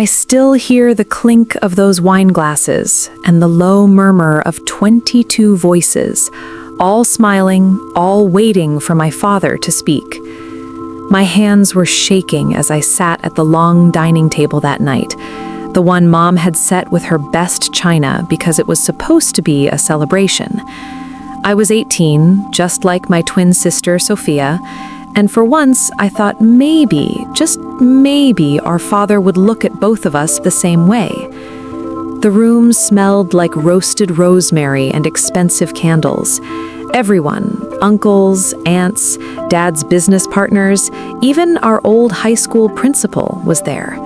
I still hear the clink of those wine glasses and the low murmur of 22 voices, all smiling, all waiting for my father to speak. My hands were shaking as I sat at the long dining table that night, the one Mom had set with her best china because it was supposed to be a celebration. I was 18, just like my twin sister Sophia, and for once I thought maybe, just maybe, our father would look at both of us the same way. The room smelled like roasted rosemary and expensive candles. Everyone, uncles, aunts, Dad's business partners, even our old high school principal was there.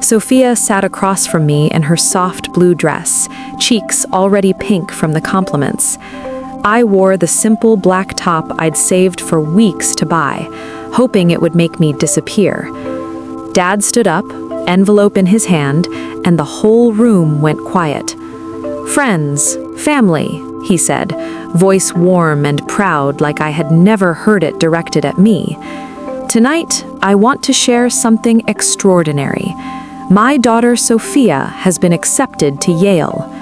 Sophia sat across from me in her soft blue dress, cheeks already pink from the compliments. I wore the simple black top I'd saved for weeks to buy, hoping it would make me disappear. Dad stood up, envelope in his hand, and the whole room went quiet. "Friends, family," he said, voice warm and proud like I had never heard it directed at me. "Tonight, I want to share something extraordinary. My daughter Sophia has been accepted to Yale."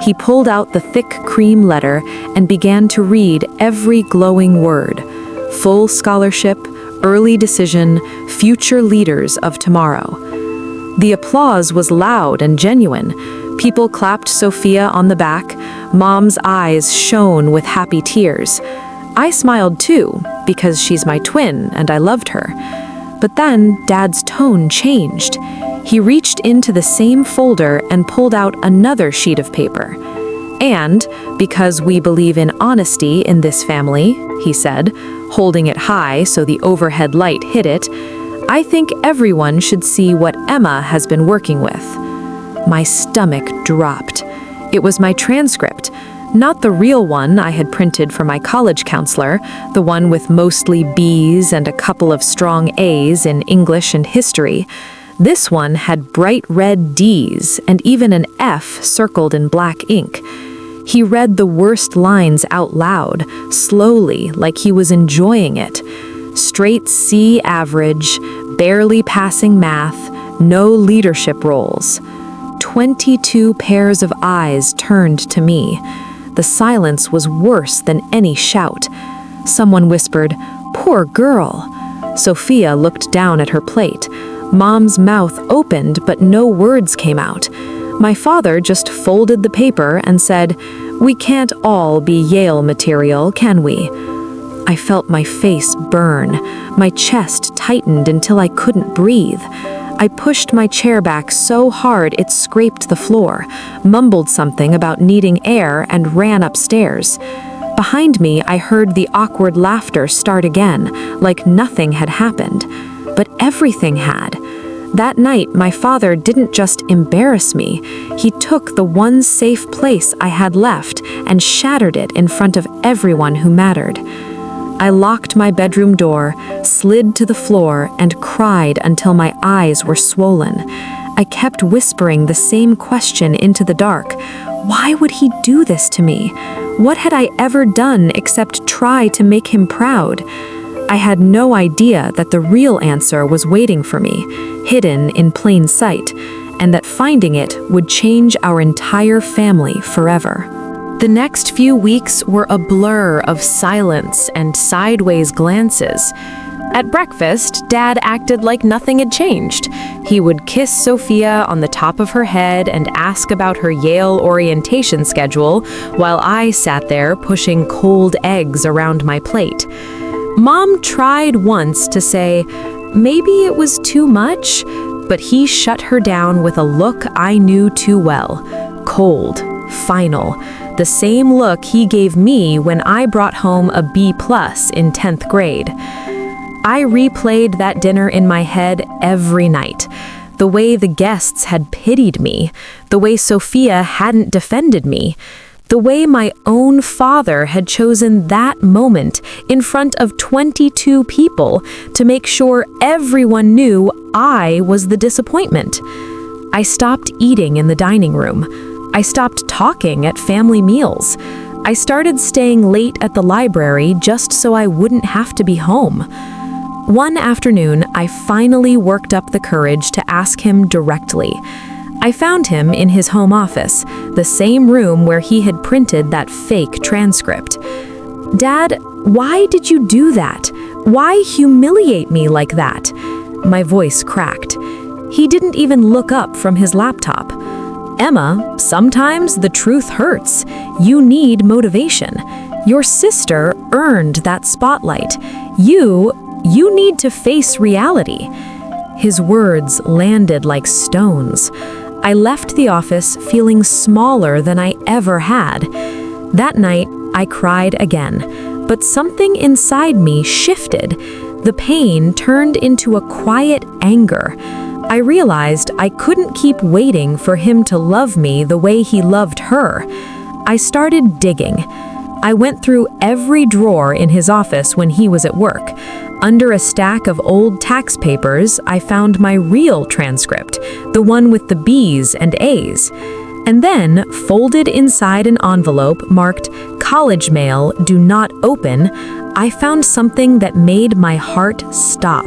He pulled out the thick cream letter and began to read every glowing word. Full scholarship, early decision, future leaders of tomorrow. The applause was loud and genuine. People clapped Sophia on the back. Mom's eyes shone with happy tears. I smiled too, because she's my twin and I loved her. But then Dad's tone changed. He reached into the same folder and pulled out another sheet of paper. "And, because we believe in honesty in this family," he said, holding it high so the overhead light hit it, "I think everyone should see what Emma has been working with." My stomach dropped. It was my transcript, not the real one I had printed for my college counselor, the one with mostly B's and a couple of strong A's in English and history. This one had bright red D's and even an F circled in black ink. He read the worst lines out loud, slowly, like he was enjoying it. Straight C average, barely passing math, no leadership roles. 22 pairs of eyes turned to me. The silence was worse than any shout. Someone whispered, "Poor girl." Sophia looked down at her plate. Mom's mouth opened, but no words came out. My father just folded the paper and said, "We can't all be Yale material, can we?" I felt my face burn. My chest tightened until I couldn't breathe. I pushed my chair back so hard it scraped the floor, mumbled something about needing air, and ran upstairs. Behind me, I heard the awkward laughter start again, like nothing had happened. But everything had. That night, my father didn't just embarrass me. He took the one safe place I had left and shattered it in front of everyone who mattered. I locked my bedroom door, slid to the floor, and cried until my eyes were swollen. I kept whispering the same question into the dark. Why would he do this to me? What had I ever done except try to make him proud? I had no idea that the real answer was waiting for me, hidden in plain sight, and that finding it would change our entire family forever. The next few weeks were a blur of silence and sideways glances. At breakfast, Dad acted like nothing had changed. He would kiss Sophia on the top of her head and ask about her Yale orientation schedule, while I sat there pushing cold eggs around my plate. Mom tried once to say, maybe it was too much, but he shut her down with a look I knew too well. Cold, final, the same look he gave me when I brought home a B+ in 10th grade. I replayed that dinner in my head every night. The way the guests had pitied me, the way Sophia hadn't defended me, the way my own father had chosen that moment in front of 22 people to make sure everyone knew I was the disappointment. I stopped eating in the dining room. I stopped talking at family meals. I started staying late at the library just so I wouldn't have to be home. One afternoon, I finally worked up the courage to ask him directly. I found him in his home office, the same room where he had printed that fake transcript. "Dad, why did you do that? Why humiliate me like that?" My voice cracked. He didn't even look up from his laptop. "Emma, sometimes the truth hurts. You need motivation. Your sister earned that spotlight. You need to face reality." His words landed like stones. I left the office feeling smaller than I ever had. That night, I cried again, but something inside me shifted. The pain turned into a quiet anger. I realized I couldn't keep waiting for him to love me the way he loved her. I started digging. I went through every drawer in his office when he was at work. Under a stack of old tax papers, I found my real transcript, the one with the B's and A's. And then, folded inside an envelope marked "College Mail, Do Not Open," I found something that made my heart stop.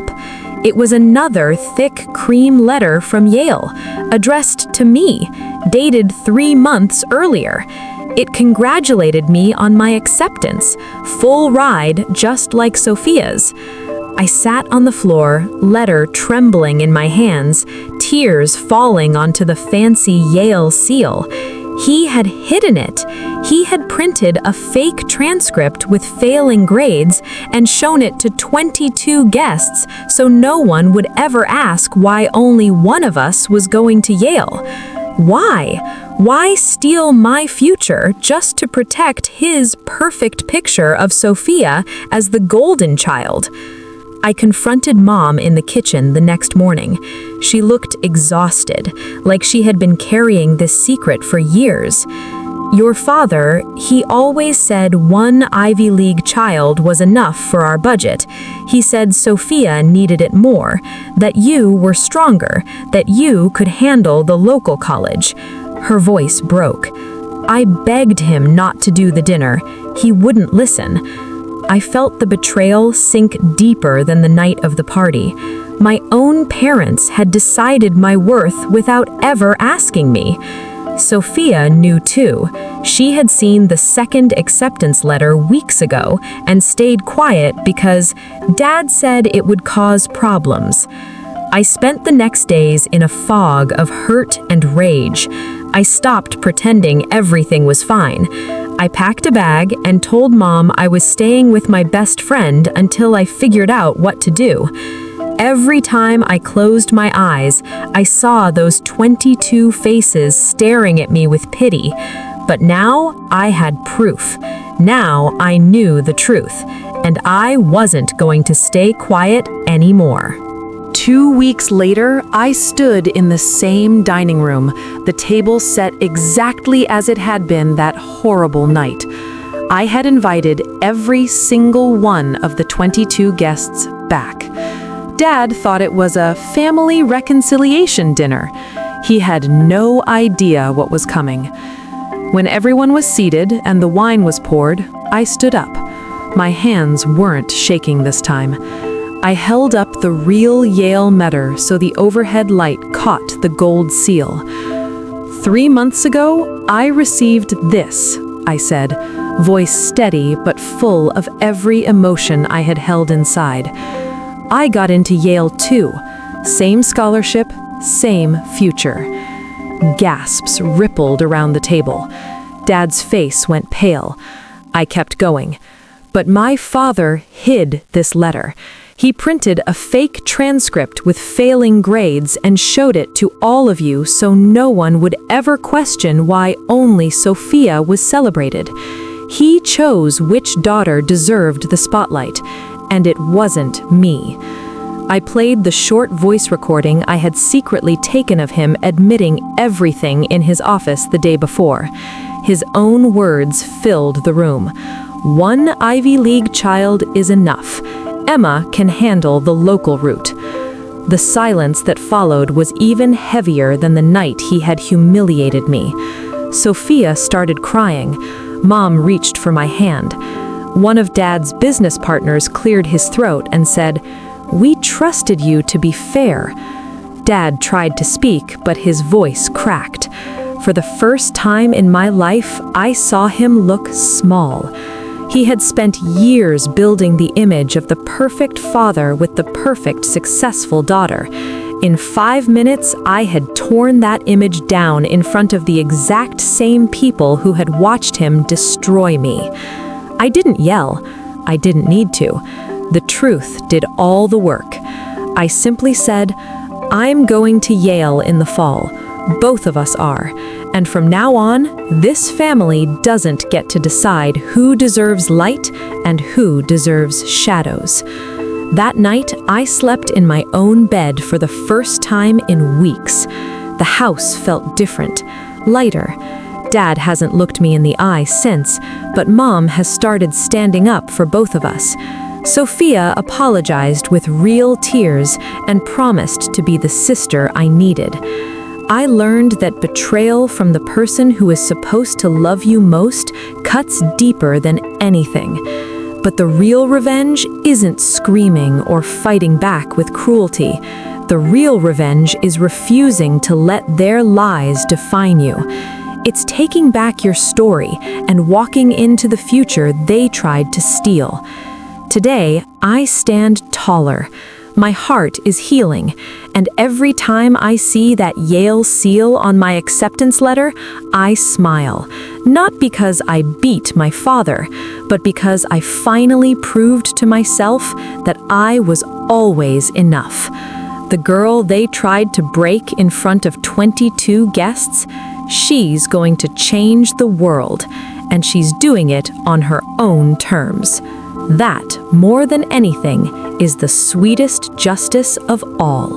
It was another thick cream letter from Yale, addressed to me, dated 3 months earlier. It congratulated me on my acceptance, full ride just like Sophia's. I sat on the floor, letter trembling in my hands, tears falling onto the fancy Yale seal. He had hidden it. He had printed a fake transcript with failing grades and shown it to 22 guests so no one would ever ask why only one of us was going to Yale. Why? Why steal my future just to protect his perfect picture of Sophia as the golden child? I confronted Mom in the kitchen the next morning. She looked exhausted, like she had been carrying this secret for years. "Your father, he always said one Ivy League child was enough for our budget. He said Sophia needed it more, that you were stronger, that you could handle the local college." Her voice broke. I begged him not to do the dinner. He wouldn't listen. I felt the betrayal sink deeper than the night of the party. My own parents had decided my worth without ever asking me. Sophia knew too. She had seen the second acceptance letter weeks ago and stayed quiet because Dad said it would cause problems. I spent the next days in a fog of hurt and rage. I stopped pretending everything was fine. I packed a bag and told Mom I was staying with my best friend until I figured out what to do. Every time I closed my eyes, I saw those 22 faces staring at me with pity. But now I had proof. Now I knew the truth, and I wasn't going to stay quiet anymore. 2 weeks later, I stood in the same dining room, the table set exactly as it had been that horrible night. I had invited every single one of the 22 guests back. Dad thought it was a family reconciliation dinner. He had no idea what was coming. When everyone was seated and the wine was poured, I stood up. My hands weren't shaking this time. I held up the real Yale medal so the overhead light caught the gold seal. 3 months ago, I received this, I said, voice steady but full of every emotion I had held inside. I got into Yale too. Same scholarship, same future. Gasps rippled around the table. Dad's face went pale. I kept going. But my father hid this letter. He printed a fake transcript with failing grades and showed it to all of you so no one would ever question why only Sophia was celebrated. He chose which daughter deserved the spotlight, and it wasn't me. I played the short voice recording I had secretly taken of him admitting everything in his office the day before. His own words filled the room. "One Ivy League child is enough. Emma can handle the local route." The silence that followed was even heavier than the night he had humiliated me. Sophia started crying. Mom reached for my hand. One of Dad's business partners cleared his throat and said, We trusted you to be fair." Dad tried to speak, but his voice cracked. For the first time in my life, I saw him look small. He had spent years building the image of the perfect father with the perfect successful daughter. In 5 minutes, I had torn that image down in front of the exact same people who had watched him destroy me. I didn't yell. I didn't need to. The truth did all the work. I simply said, "I'm going to Yale in the fall. Both of us are. And from now on, this family doesn't get to decide who deserves light and who deserves shadows." That night, I slept in my own bed for the first time in weeks. The house felt different, lighter. Dad hasn't looked me in the eye since, but Mom has started standing up for both of us. Sophia apologized with real tears and promised to be the sister I needed. I learned that betrayal from the person who is supposed to love you most cuts deeper than anything. But the real revenge isn't screaming or fighting back with cruelty. The real revenge is refusing to let their lies define you. It's taking back your story and walking into the future they tried to steal. Today, I stand taller. My heart is healing, and every time I see that Yale seal on my acceptance letter, I smile. Not because I beat my father, but because I finally proved to myself that I was always enough. The girl they tried to break in front of 22 guests, she's going to change the world, and she's doing it on her own terms. That, more than anything, is the sweetest justice of all.